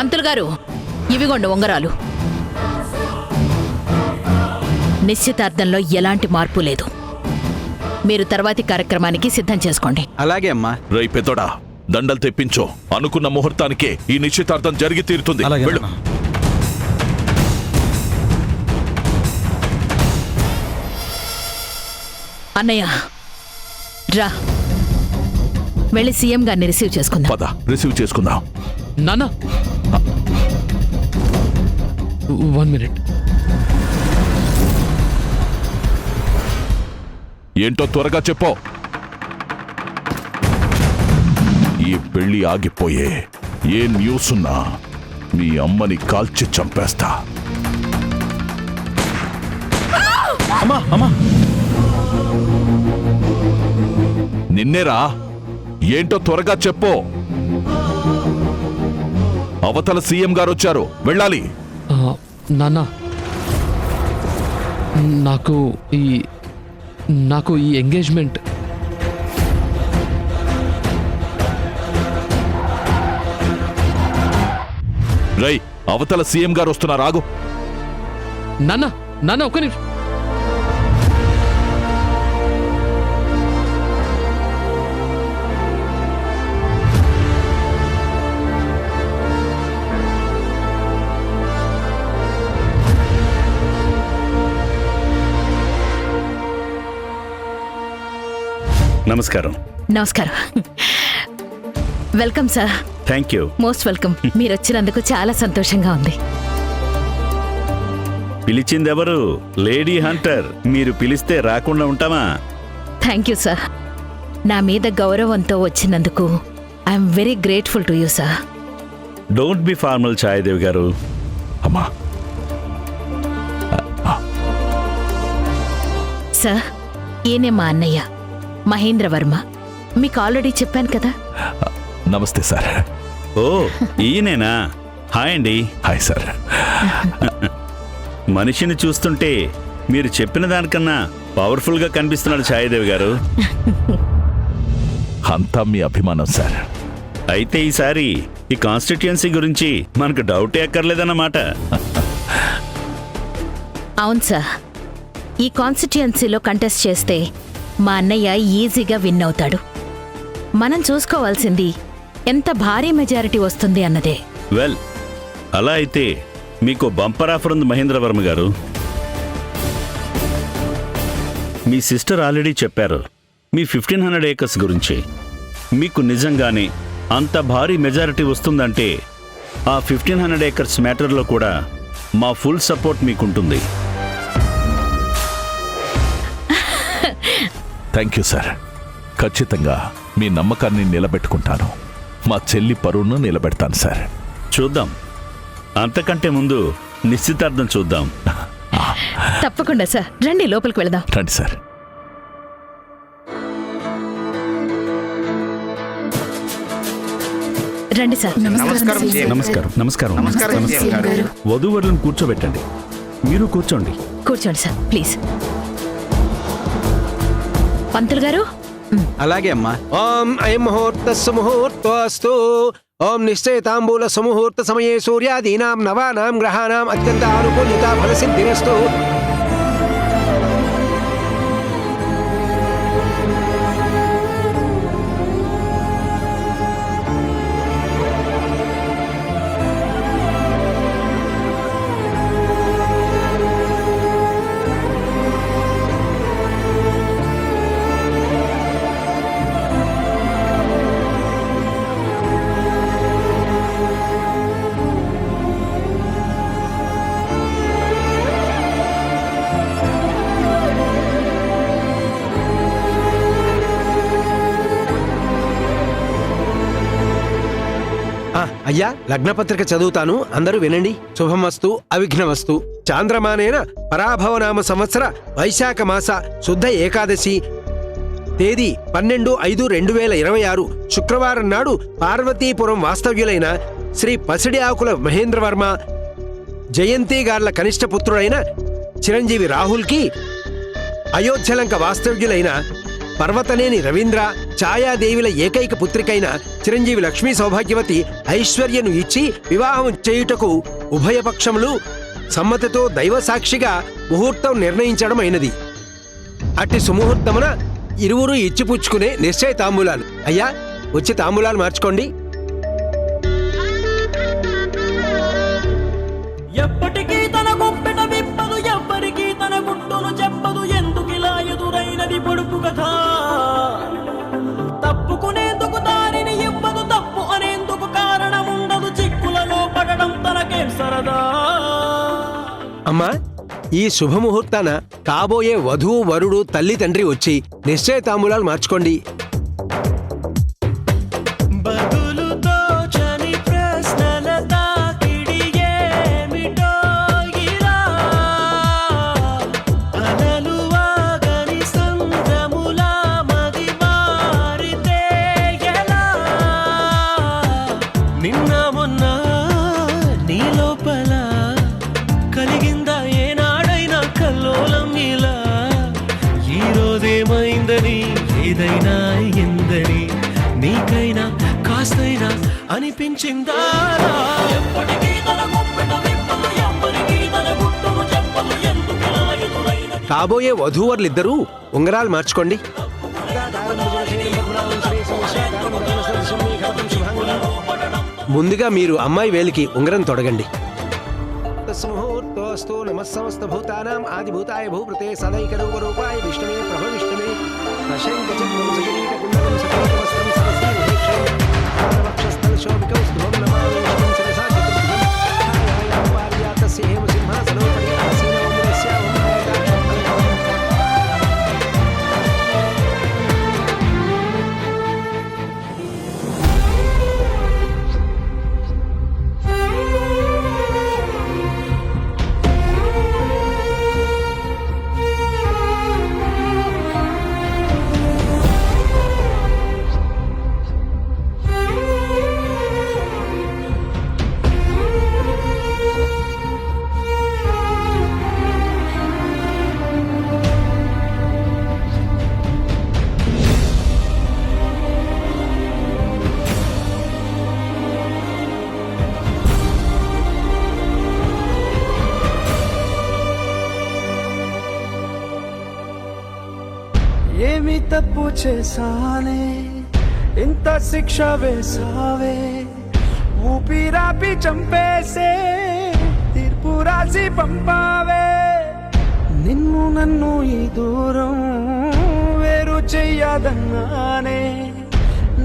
పంతులు గారు, ఇవిగోండి ఉంగరాలు. నిశ్చితార్థంలో ఎలాంటి మార్పు లేదు. మీరు తర్వాతి కార్యక్రమానికి సిద్ధం చేసుకోండి. అలాగే అమ్మా. రై పెద్దోడా, దండలు తెప్పించో. అనుకున్న ముహూర్తానికే ఈ నిశ్చితార్థం జరిగి తీరుతుంది. వెళ్ళు. అన్నయ్య రా, వెళ్ళి సీఎం గారిని రిసీవ్ చేసుకుందాం. పద, రిసీవ్ చేసుకుందాం. నాన్న 1 minute. ఏంటో త్వరగా చెప్పో. ఈ పెళ్లి ఆగిపోయే ఏ న్యూస్ ఉన్నా మీ అమ్మని కాల్చి చంపేస్తా. అమ్మా అమ్మా, నిన్నేరా. ఏంటో త్వరగా చెప్పో. అవతల సీఎం గారు వచ్చారు, వెళ్ళాలి. నాన్న, నాకు ఈ ఎంగేజ్మెంట్ రై, అవతల సీఎం గారు వస్తున్నారు, ఆగు. నాన్న ఒక్క నిమిషం. నమస్కారం. నమస్కారం. Welcome sir. Thank you. Most welcome. మీరు వచ్చినందుకు చాలా సంతోషంగా ఉంది. పిలిచిందెవరు? Lady hunter. మీరు పిలిస్తే రాకుండా ఉంటామా? Thank you sir. నా మీద గౌరవంతో వచ్చినందుకు I'm very grateful to you sir. Don't be formal Chayadevi గారు. అమ్మా. సార్, ఈయనే మా అన్నయ్య మహేంద్ర వర్మ. మీకు ఆల్రెడీ చెప్పాను కదా. నమస్తే సార్. ఓ, ఈయనేనా? హాయ్ అండి. Hi sir. మనిషిని చూస్తుంటే మీరు చెప్పిన దానికన్నా పవర్ఫుల్గా కనిపిస్తున్నాడు ఛాయాదేవి గారు. అంతా మీ అభిమానం సార్. అయితే ఈసారి ఈ కాన్స్టిట్యుయెన్సీ గురించి మనకు డౌటే అక్కర్లేదన్నమాట. అవును సార్, ఈ కాన్స్టిట్యుయెన్సీలో కంటెస్ట్ చేస్తే మా అన్నయ్య ఈజీగా విన్ అవుతాడు. మనం చూసుకోవాల్సింది ఎంత భారీ మెజారిటీ వస్తుంది అన్నదే. వెల్, అలా అయితే మీకు బంపర్ ఆఫర్ ఉంది మహేంద్ర వర్మ గారు. మీ సిస్టర్ ఆల్రెడీ చెప్పారు మీ 1500 ఏకర్స్ గురించి. మీకు నిజంగానే అంత భారీ మెజారిటీ వస్తుందంటే ఆ 1500 ఏకర్స్ మ్యాటర్లో కూడా మా ఫుల్ సపోర్ట్ మీకుంటుంది. Thank you sir. ఖచ్చితంగా మీ నమ్మకాన్ని నిలబెట్టుకుంటాను. మా చెల్లి పరువును నిలబెడతాను సార్. చూద్దాం. అంతకంటే ముందు నిశ్చితార్థం చూద్దాం. తప్పకుండా సార్. రండి, లోపలికి వెళదాం. రండి సార్. రండి సార్. నమస్కారం. వధూవరులను కూర్చోబెట్టండి. మీరు కూర్చోండి. కూర్చోండి సార్, ప్లీజ్. పంతులు గారు. అలాగే అమ్మా. ఓం అయం ముహూర్తస్సు ముహూర్తోస్తు. ఓం నిశ్చయతాంబూల సుముహూర్త సమయే సూర్యాదీనాం నవానాం గ్రహాణాం అత్యంత ఆనుకూల్యత ఫలసిద్ధిరస్తు. అయ్యా, లగ్నపత్రిక చదువుతాను, అందరూ వినండి. శుభమస్తు, అవిఘ్నమస్తు. చాంద్రమానేన పరాభవనామ సంవత్సర వైశాఖ మాస శుద్ధ ఏకాదశి తేదీ 12/5/2026 శుక్రవారం నాడు పార్వతీపురం వాస్తవ్యులైన శ్రీ పసిడి ఆకుల మహేంద్రవర్మ జయంతి గార్ల కనిష్ట పుత్రుడైన చిరంజీవి రాహుల్కి, అయోధ్యలంక వాస్తవ్యులైన పర్వతనేని రవీంద్ర ఛాయాదేవిల ఏకైక పుత్రికైన చిరంజీవి లక్ష్మీ సౌభాగ్యవతి ఐశ్వర్యను ఇచ్చి వివాహం చేయుటకు ఉభయపక్షములు సమ్మతితో దైవ సాక్షిగా ముహూర్తం నిర్ణయించడం అయినది. అట్టి సుముహూర్తమున ఇరువురు ఇచ్చిపుచ్చుకునే నిశ్చయ తాంబూలాలు. అయ్యా, వచ్చి తాంబూలాలు మార్చుకోండి. ఎప్పటికీ తన గుప్పెట విప్పదు, ఎవ్వరికీ తన గుట్టును చెప్పదు. ఎందుకిలా ఎదురైనది పొడుపు కథ? తప్పుకునేందుకు దారిని ఇవ్వదు, తప్పు అనేందుకు కారణం ఉండదు. చిక్కులలో పడడం తనకేం సరదా? అమ్మా, ఈ శుభముహూర్తాన కాబోయే వధువు వరుడు తల్లి తండ్రి వచ్చి నిశ్చయ తాంబూలాలు మార్చుకోండి. బదులుతో చని ప్రశ్నల తాకిడి ఏమిటో ఇలా, అలలు వాగని సంద్రములా మది మారితే ఎలా? నిన్న మొన్న నీ లోపల కలిగిందా ఏనాడైనా కల్లోలం ఇలా? ఈ రోజేమైందని ఏదైనా ఎందని నీకైనా కాస్తైనా అనిపించిందా? ఎప్పటికీ తన గుప్పెట విప్పదు, ఎవ్వరికీ తన గుట్టును చెప్పదు. ఎందుకిలా ఎదురైనది? కాబోయే వధూవరులిద్దరూ ఉంగరాలు మార్చుకోండి. ముందుగా మీరు అమ్మాయి వేలికి ఉంగరం తొడగండి. ముహూర్తోస్తు నమస్సమస్త భూతానాం ఆదిభూతాయ భూపృతే సదైకరూపరూపాయ విష్ణువే ప్రభ విష్ణువే ప్రశంకచక్రం సకిరీట కుండలం సకలవస్త్రం సరసీ మహేక్షం పాదవక్షస్థల శోభికం స్థువం నమామి విష్ణుం శిరసా చతుర్భుజం ఛాయాయాం పారిజాతస్య హేమ సింహాసనోపరి ఆసీనో మునస్య ఓంకారకాక్షం ఏమి తప్పు చేశానే, ఇంత శిక్ష వేసావే? ఊపిరాపి చంపేసే తీర్పు రాసి పంపావే. నిన్ను నన్ను ఈ దూరం వేరు చెయ్యదన్నానే.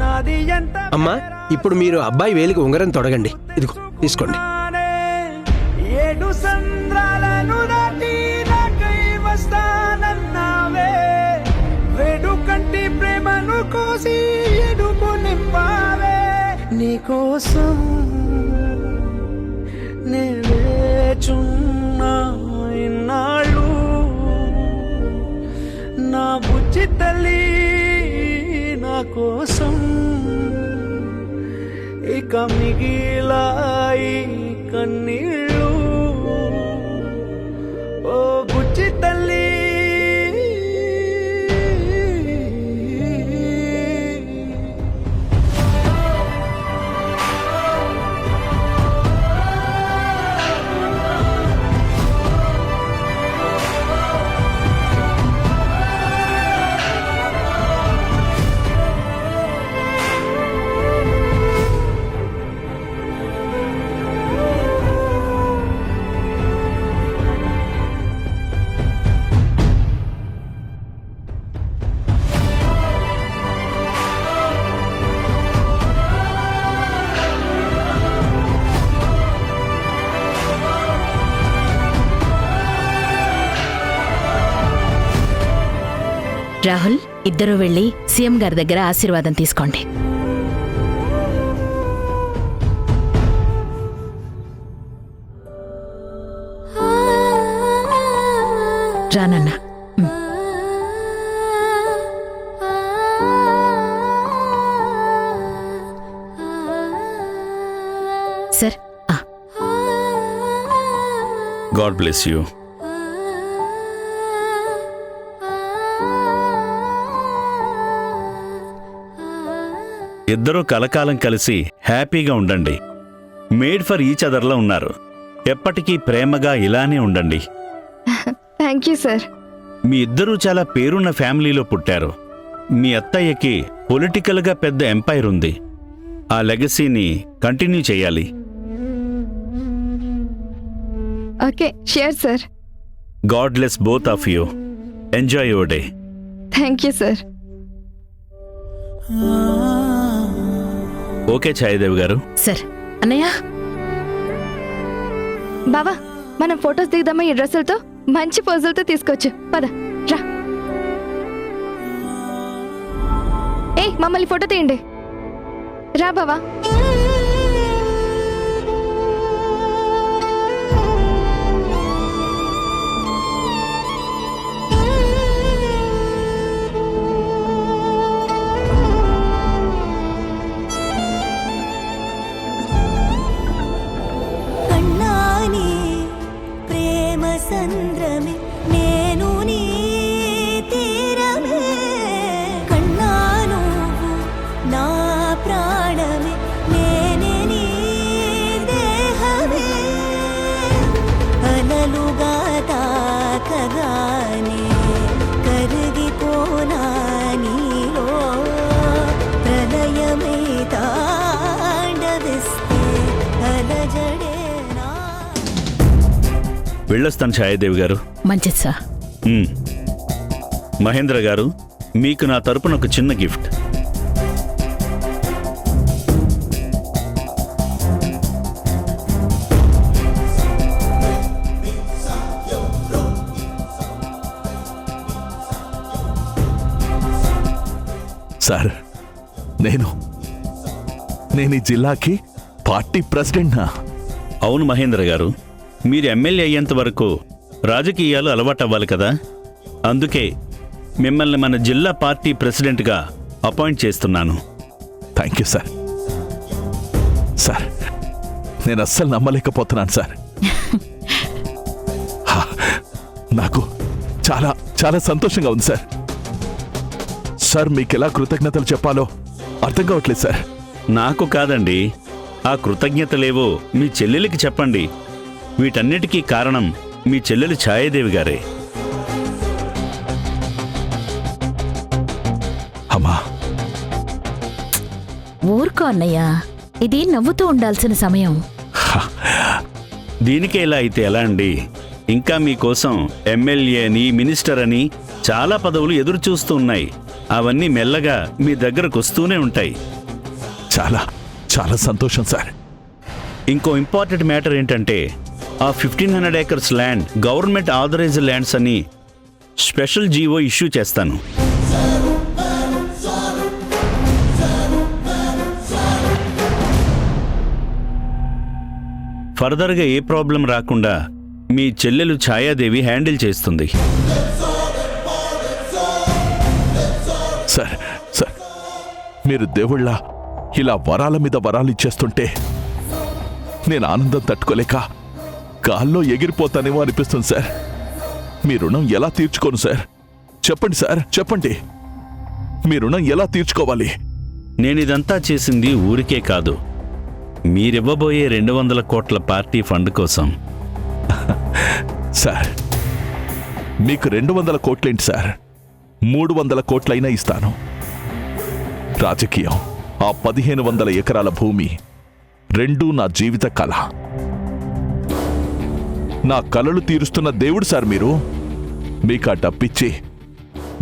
నాది ఎంత అమ్మా, ఇప్పుడు మీరు అబ్బాయి వేలికి ఉంగరం తొడగండి. ఇదిగో తీసుకోండి. ఏడు సంద్రాలను దాటి నాకై వస్తానన్నావే. వేడు కంటి ప్రేమను కోసి ఎడుపు నింపావే. నీకోసం నేచున్నా ఇన్నాళ్ళు నా బుజ్జి తల్లి నా కోసం. ఇక మిగిలాయి కన్నీళ్ళు ఓ బుజ్జి తల్లి. రాహుల్, ఇద్దరూ వెళ్ళి సీఎం గారి దగ్గర ఆశీర్వాదం తీసుకోండి. రానన్నా. Sir, god bless you. ఇద్దరూ కలకాలం కలిసి హ్యాపీగా ఉండండి. మేడ్ ఫర్ ఈచ్ అదర్లా ఉన్నారు. ఎప్పటికీ ప్రేమగా ఇలానే ఉండండి. Thank you sir. మీ ఇద్దరూ చాలా పేరున్న ఫ్యామిలీలో పుట్టారు. మీ అత్తయ్యకి పొలిటికల్గా పెద్ద ఎంపైర్ ఉంది. ఆ లెగసీని కంటిన్యూ చేయాలి. Okay, sure sir. God bless both of you. Enjoy your day. Thank you sir. Okay Chhaya Devi గారు. సార్ అన్నయ్య, బావా, మనం ఫొటోస్ దిగుదామా? ఈ డ్రెస్సులతో మంచి పోజులతో తీసుకోవచ్చు. పద రా. ఏ మమ్మల్ని ఫోటో తీయండి. రా బావా. కన్నాని ప్రేమ సంద్రమే నేను నీ తీరమే కన్నా నువ్వు నా ప్రాణమే నేనే నీ దేహమే అలలుగా తాకగానే కరిగిపోనా నీలో ప్రళయమే తాండవిస్తే అలజడే వెళ్ళొస్తాను ఛాయాదేవి గారు. మంచిది సార్. మహేంద్ర గారు, మీకు నా తరపున ఒక చిన్న గిఫ్ట్. సార్, నేను ఈ జిల్లాకి పార్టీ ప్రెసిడెంట్నా? అవును మహేంద్ర గారు, మీరు ఎమ్మెల్యే అయ్యేంత వరకు రాజకీయాలు అలవాటవ్వాలి కదా. అందుకే మిమ్మల్ని మన జిల్లా పార్టీ ప్రెసిడెంట్గా అపాయింట్ చేస్తున్నాను. Thank you sir. సార్, నేను అస్సలు నమ్మలేకపోతున్నాను సార్. హా, నాకు చాలా చాలా సంతోషంగా ఉంది సార్. సార్, మీకు ఎలా కృతజ్ఞతలు చెప్పాలో అర్థం కావట్లేదు సార్. నాకు కాదండి, ఆ కృతజ్ఞతలేవో మీ చెల్లెలికి చెప్పండి. వీటన్నిటికీ కారణం మీ చెల్లెలు ఛాయాదేవి గారే. అమ్మా, ఊరుకో అన్నయ్య, ఇది నవ్వుతూ ఉండాల్సిన సమయం. దీనికే ఇలా అయితే ఎలా అండి? ఇంకా మీకోసం ఎమ్మెల్యే అని, మినిస్టర్ అని చాలా పదవులు ఎదురు చూస్తూ ఉన్నాయి. అవన్నీ మెల్లగా మీ దగ్గరకు వస్తూనే ఉంటాయి. చాలా చాలా సంతోషం సార్. ఇంకో ఇంపార్టెంట్ మ్యాటర్ ఏంటంటే, ఆ 1500 acres land government authorized lands అని స్పెషల్ జీవో ఇష్యూ చేస్తాను. ఫర్దర్గా ఏ ప్రాబ్లం రాకుండా మీ చెల్లెలు ఛాయాదేవి హ్యాండిల్ చేస్తుంది. సార్, సార్, మీరు దేవుళ్ళ ఇలా వరాల మీద వరాలు ఇచ్చేస్తుంటే నేను ఆనందం తట్టుకోలేక గాల్లో ఎగిరిపోతానేమో అనిపిస్తుంది సార్. మీ రుణం ఎలా తీర్చుకోను సార్? చెప్పండి సార్, చెప్పండి. మీ రుణం ఎలా తీర్చుకోవాలి? నేనిదంతా చేసింది ఊరికే కాదు, మీరివ్వబోయే 200 కోట్ల పార్టీ ఫండ్ కోసం. సార్, మీకు 200 కోట్లేంటి సార్, 300 కోట్లైనా ఇస్తాను. రాజకీయం, ఆ 1500 ఎకరాల భూమి రెండూ నా జీవిత కళ. నా కలలు తీరుస్తున్న దేవుడు సార్ మీరు. మీకు ఆ డబ్బిచ్చి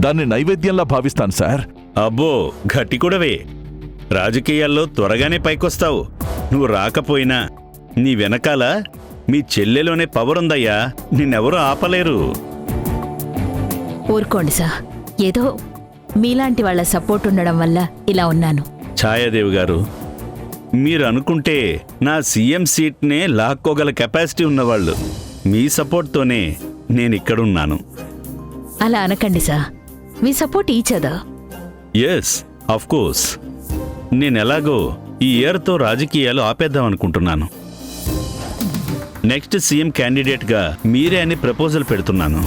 దాన్ని నైవేద్యంలా భావిస్తాను సార్. అబ్బో, గట్టి కూడావే. రాజకీయాల్లో త్వరగానే పైకొస్తావు. నువ్వు రాకపోయినా నీ వెనకాల మీ చెల్లెలోనే పవర్ ఉందయ్యా, నిన్నెవరూ ఆపలేరు. ఊరుకోండి సార్, ఏదో మీలాంటి వాళ్ళ సపోర్ట్ ఉండడం వల్ల ఇలా ఉన్నాను. ఛాయాదేవి గారు, మీరు అనుకుంటే నా సీఎం సీట్నే లాక్కోగల కెపాసిటీ ఉన్నవాళ్ళు. మీ సపోర్ట్తోనే నేనిక్కడున్నాను. అలా అనకండి sir, we support each other. Yes, of course. నేనెలాగో ఈ ఇయర్తో రాజకీయాలు ఆపేద్దామనుకుంటున్నాను. నెక్స్ట్ సీఎం క్యాండిడేట్గా మీరే అని ప్రపోజల్ పెడుతున్నాను.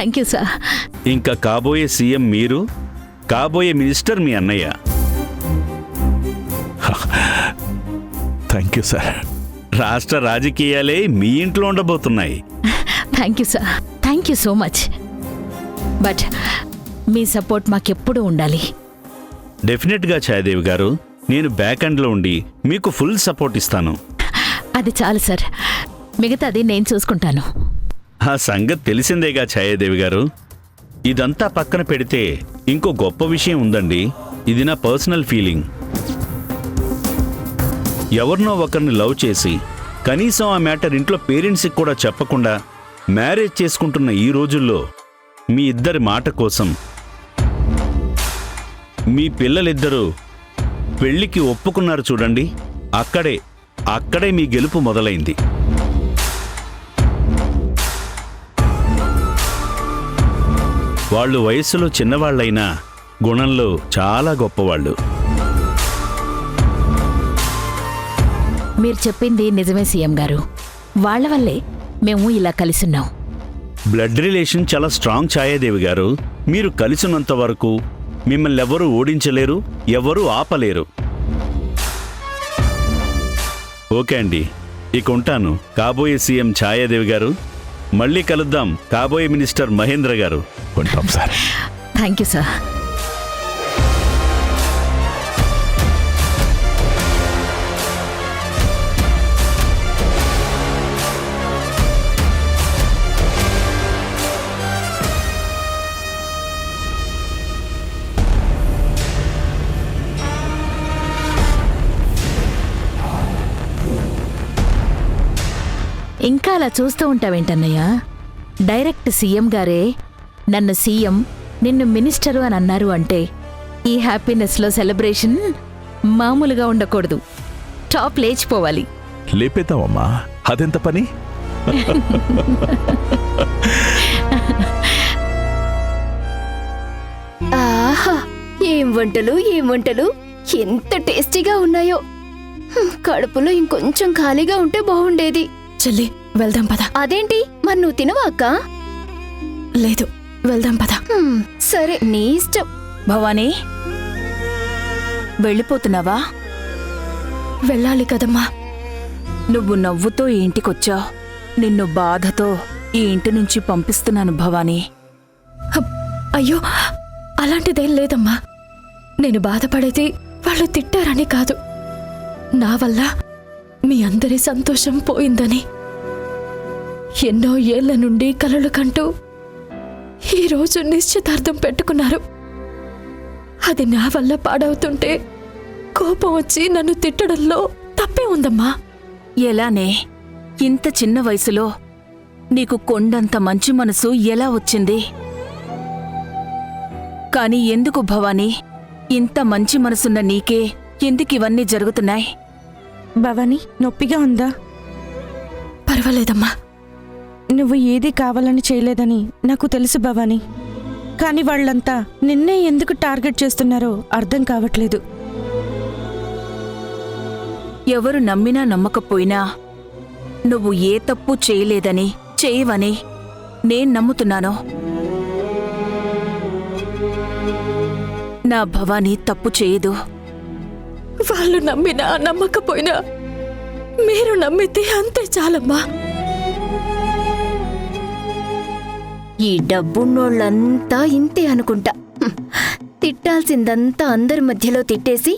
Thank you sir. ఇంకా కాబోయే సీఎం మీరు, కాబోయే మినిస్టర్ మీ అన్నయ్య. Thank you sir. రాష్ట్ర రాజకీయాలే మీ ఇంట్లో ఉండబోతున్నాయి. Thank you sir. Thank you so much. But మీ సపోర్ట్ మాకెప్పుడు ఉండాలి. డెఫినెట్గా ఛాయాదేవి గారు, నేను బ్యాక్ ఎండ్లో ఉండి మీకు ఫుల్ సపోర్ట్ ఇస్తాను. అది చాలు సార్, మిగతాది నేను చూసుకుంటాను. ఆ సంగతి తెలిసిందేగా ఛాయాదేవి గారు. ఇదంతా పక్కన పెడితే ఇంకో గొప్ప విషయం ఉందండి. ఇది నా పర్సనల్ ఫీలింగ్. ఎవరినో ఒకరిని లవ్ చేసి కనీసం ఆ మ్యాటర్ ఇంట్లో పేరెంట్స్కి కూడా చెప్పకుండా మ్యారేజ్ చేసుకుంటున్న ఈ రోజుల్లో మీ ఇద్దరి మాట కోసం మీ పిల్లలిద్దరూ పెళ్లికి ఒప్పుకున్నారు చూడండి. అక్కడే మీ గెలుపు మొదలైంది. వాళ్ళు వయస్సులో చిన్నవాళ్లైనా గుణంలో చాలా గొప్పవాళ్ళు. మీరు చెప్పింది నిజమే సీఎం గారు. వాళ్ళ వల్లే మేము ఇలా కలిసున్నాం. బ్లడ్ రిలేషన్ చాలా స్ట్రాంగ్ ఛాయాదేవి గారు. మీరు కలిసినంత వరకు మిమ్మల్ని ఎవరూ ఓడించలేరు, ఎవరూ ఆపలేరు. ఓకే అండి, ఇక ఉంటాను. కాబోయే సీఎం ఛాయాదేవి గారు, మళ్ళీ కలుద్దాం. కాబోయే మినిస్టర్ మహేంద్ర గారు. ఉంటాం సార్. Thank you sir. ఇంకా అలా చూస్తూ ఉంటావేంటన్నయ్య? డైరెక్ట్ సీఎం గారే నన్ను సీఎం, నిన్ను మినిస్టరు అని అన్నారు అంటే ఈ హ్యాపీనెస్లో సెలబ్రేషన్ మామూలుగా ఉండకూడదు. టాప్ లేచిపోవాలి. లేపేద్దామమ్మా, అదెంత పని? ఆహా, ఏం వంటలు ఎంత టేస్టీగా ఉన్నాయో. కడుపులో ఇంకొంచెం ఖాళీగా ఉంటే బాగుండేది. చెల్లి, వెళ్దాం పద. అదేంటి, మరి నువ్వు తినవా అక్క? లేదు, వెళ్దాం పద. సరే, నీ ఇష్టం. భవానీ, వెళ్ళిపోతున్నావా? వెళ్ళాలి కదమ్మా. నువ్వు నవ్వుతో ఈ ఇంటికొచ్చావు, నిన్ను బాధతో ఈ ఇంటి నుంచి పంపిస్తున్నాను భవానీ. అయ్యో, అలాంటిదేం లేదమ్మా. నేను బాధపడేది వాళ్ళు తిట్టారని కాదు, నా వల్ల మీ అందరి సంతోషం పోయిందని. ఎన్నో ఏళ్ల నుండి కలలు కంటూ ఈరోజు నిశ్చితార్థం పెట్టుకున్నారు. అది నా వల్ల పాడవుతుంటే కోపం వచ్చి నన్ను తిట్టడంలో తప్పే ఉందమ్మా. ఎలానే ఇంత చిన్న వయసులో నీకు కొండంత మంచి మనసు ఎలా వచ్చింది? కాని ఎందుకు భవానీ, ఇంత మంచి మనసున్న నీకే ఎందుకివన్నీ జరుగుతున్నాయి? భవానీ, నొప్పిగా ఉందా? పర్వాలేదమ్మా. నువ్వు ఏదీ కావాలని చేయలేదని నాకు తెలుసు భవానీ. కానీ వాళ్ళంతా నిన్నే ఎందుకు టార్గెట్ చేస్తున్నారో అర్థం కావట్లేదు. ఎవరు నమ్మినా నమ్మకపోయినా నువ్వు ఏ తప్పు చేయలేదని, చేయవని నేను నమ్ముతున్నాను. నా భవానీ తప్పు చేయదు. వాళ్ళు నమ్మినా నమ్మకపోయినా మీరు నమ్మితే అంతే చాలమ్మా. ఈ డబ్బున్నోళ్ళంతా ఇంతే అనుకుంటా. తిట్టాల్సిందంతా అందరి మధ్యలో తిట్టేసి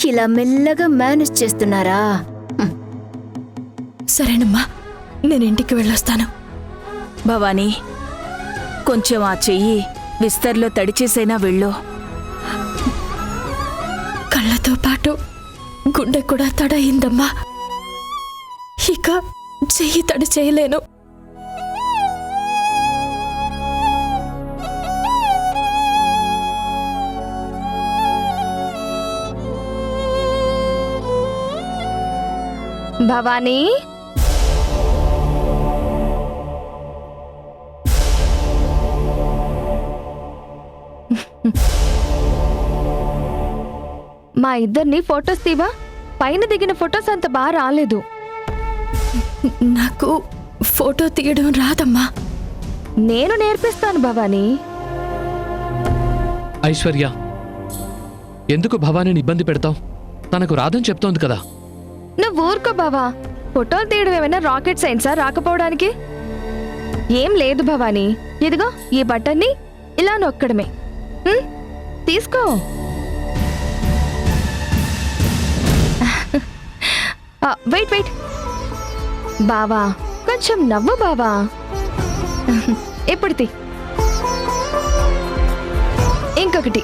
ఇలా మెల్లగా మేనేజ్ చేస్తున్నారా? సరేనమ్మా, నేను ఇంటికి వెళ్ళొస్తాను. భవానీ, కొంచెం ఆ చెయ్యి విస్తర్లో తడిచేసైనా వెళ్ళు. కళ్ళతో పాటు గుండె కూడా తడయిందమ్మా. ఇక చెయ్యి తడి చేయలేను. భవానీ, మా ఇద్దరిని ఫొటోస్ తీవా? పైన దిగిన ఫొటోస్ అంత బాగా రాలేదు. నాకు ఫోటో తీయడం రాదమ్మా. నేను నేర్పిస్తాను భవానీ. ఐశ్వర్య, ఎందుకు భవానీని ఇబ్బంది పెడతావు? తనకు రాదని చెప్తోంది కదా. నువ్వు ఊరుకో బావా. ఫోటోలు తీయడం ఏమైనా రాకెట్ సైన్సా రాకపోవడానికి? ఏం లేదు భవానీ. ఇదిగో ఈ బటన్ని ఇలా నొక్కడమే. తీసుకో. వెయిట్ వెయిట్ బావా, కొంచెం నవ్వు బావా. ఇప్పుడు తీ. ఇంకొకటి.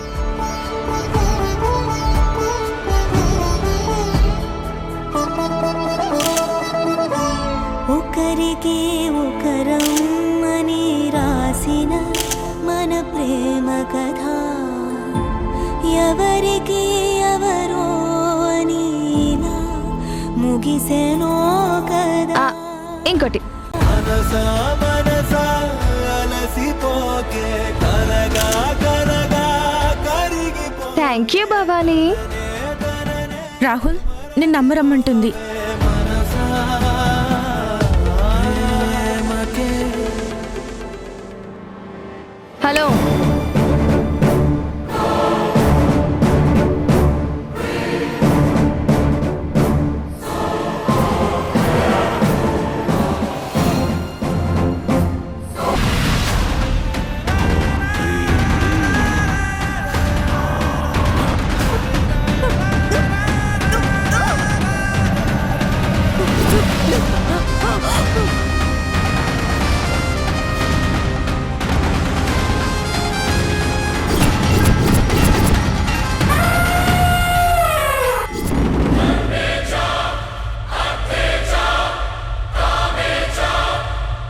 ఒకరికి ఒకరం అని రాసిన మన ప్రేమ కథ ఎవరికి ఎవరో అని ఇలా ముగిసెనో కదా. ఇంకోటి. Thank you Bhavani. రాహుల్, నేను నమ్మరమ్మంటుంది. హలో